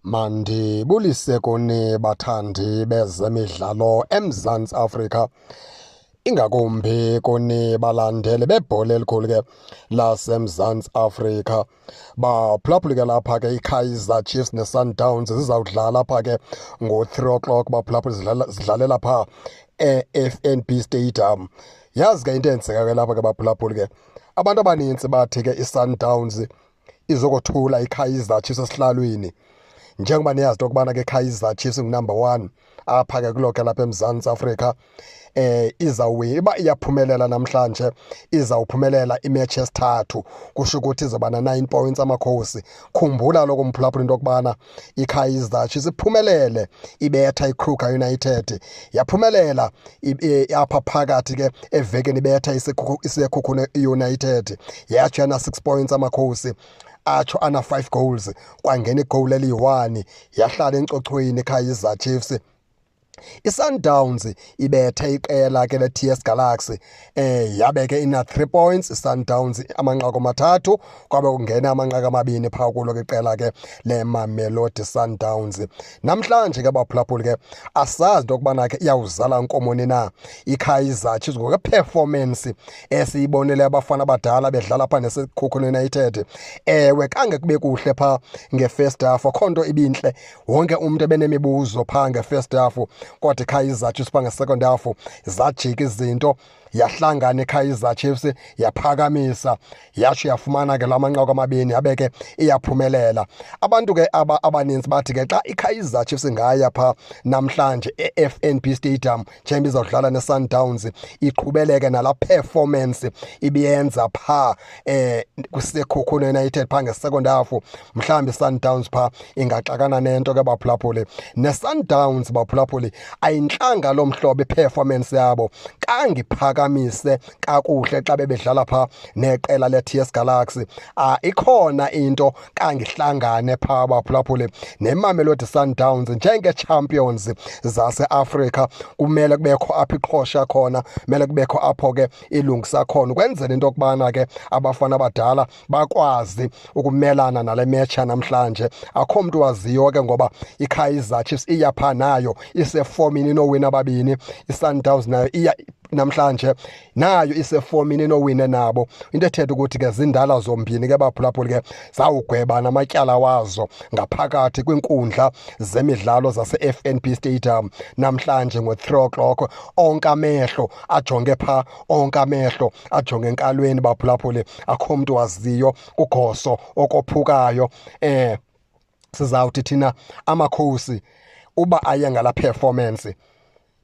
Mandibulise kuni bathandi bezemidlalo eMzantsi Afrika, ingakumbi kuni balandeli bebhola elikhulu ke laseMzantsi Afrika. Baphulaphuli ke lapha ke iKaizer Chiefs neSundowns zizawudlala apha ke ngo-3 o'clock. Baphulaphuli zidlalela pha e-FNB Stadium. Yazi ke into eyenzeka ke lapha ke baphulaphuli ke abantu abanintsi bathi ke iSundowns izokothula iKaizer Chiefs esihlalweni, njengoba niyazi into yokubana ke Kaizer Chiefs ngunumber 1 apha ke kulo ke lapha eMzantsi Afrika. Izawuwina uba iyaphumelela namhlanje, izawuphumelela imatch yesithathu, kusho ukuthi izoba na-9 points amakhosi. Khumbula lokho mphulaphula into yokubana iKaizer Chiefs iphumelele ibetha iKruger United, yaphumelela apha phakathi ke evekeni ibetha iSekhukhune United, yatsho yana 6 points amakhosi, atsho ana 5 goals, kwangena igowuli eliyi-1, yahlala encochoyini iKaizer Chiefs. iSundowns ibethe iqela ke le-TS Galaxy, yabe ke ina 3 points iSundowns, amanqaku 3, kwabe kungena amanqaku 2 phaa kulo ke iqela ke leMamelodi Sundowns. Namhlanje ke baphulaphuli ke asazi into yokubana ke iyawuzala nkomoni na iKaizer Chiefs ngokwe-performance esiyibonele abafana abadala bedlala phaa neSekhukhune United. Ewe, kange kube kuhle phaa nge-first half, akho nto ibintle, wonke umntu ebenemibuzo phaa nge-first half, kodwa iKaizer Chiefs phaa nge-second half zajika izinto, yahlangana iKaizer Chiefs, yaphakamisa, yatsho yafumana ke la manqaku 2, yabe ke iyaphumelela. Abantu ke abaninzi bathi ke xa iKaizer Chiefs ngaya phaa namhlanje e-FNB Stadium njengoba izawudlala neSundowns, iqhubeleke nala performance ibiyenza phaa kwiSekhukhune United phaa nge-second half, mhlawumbi iSundowns phaa ingaxakana nento ke baphulaphuli. NeSundowns baphulaphuli ayintlanga lo mhlobo i-performance yabo, kange iphakamise kakuhle xa bebedlala phaa neqela le-TS Galaxy. Ikhona into kange ihlangane phaa baphulaphuli neMamelodi Sundowns njenge-champions zase-Afrika. Kumele kubekho apho iqhosha khona, kumele kubekho apho ke ilungisa khona, ukwenzela into yokubana ke abafana abadala bakwazi ukumelana nale match namhlanje. Akho mntu waziyo ke ngoba iKaizer Chiefs iyapha nayo isefomini inowina 2, iSundowns nayo iya namhlanje nayo isefomini inowine nabo. Into ethetha ukuthi ke zindala zombini ke baphulaphuli ke zawugweba namatyala wazo ngaphakathi kwinkundla zemidlalo zase-FNB Stadium namhlanje ngo-3 o'clock. Onke amehlo ajonge phaa, onke amehlo ajonge enkalweni baphulaphuli, akho mntu waziyo kugoso okophukayo. Sizawuthi thina amakhosi uba aye ngala performance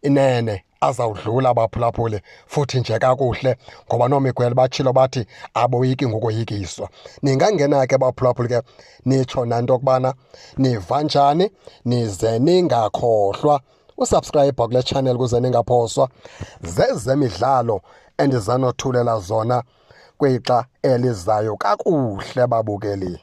inene azawudlula baphulaphuli futhi nje kakuhle, ngoba noMiguel batshilo bathi aboyiki ngokoyikiswa. Ningangena ke baphulaphuli ke nitsho nanto yokubana niva njani, nize ningakhohlwa usubscribe kule channel kuze ningaphoswa zezemidlalo endizanothulela zona kwixa elizayo kakuhle babukeli.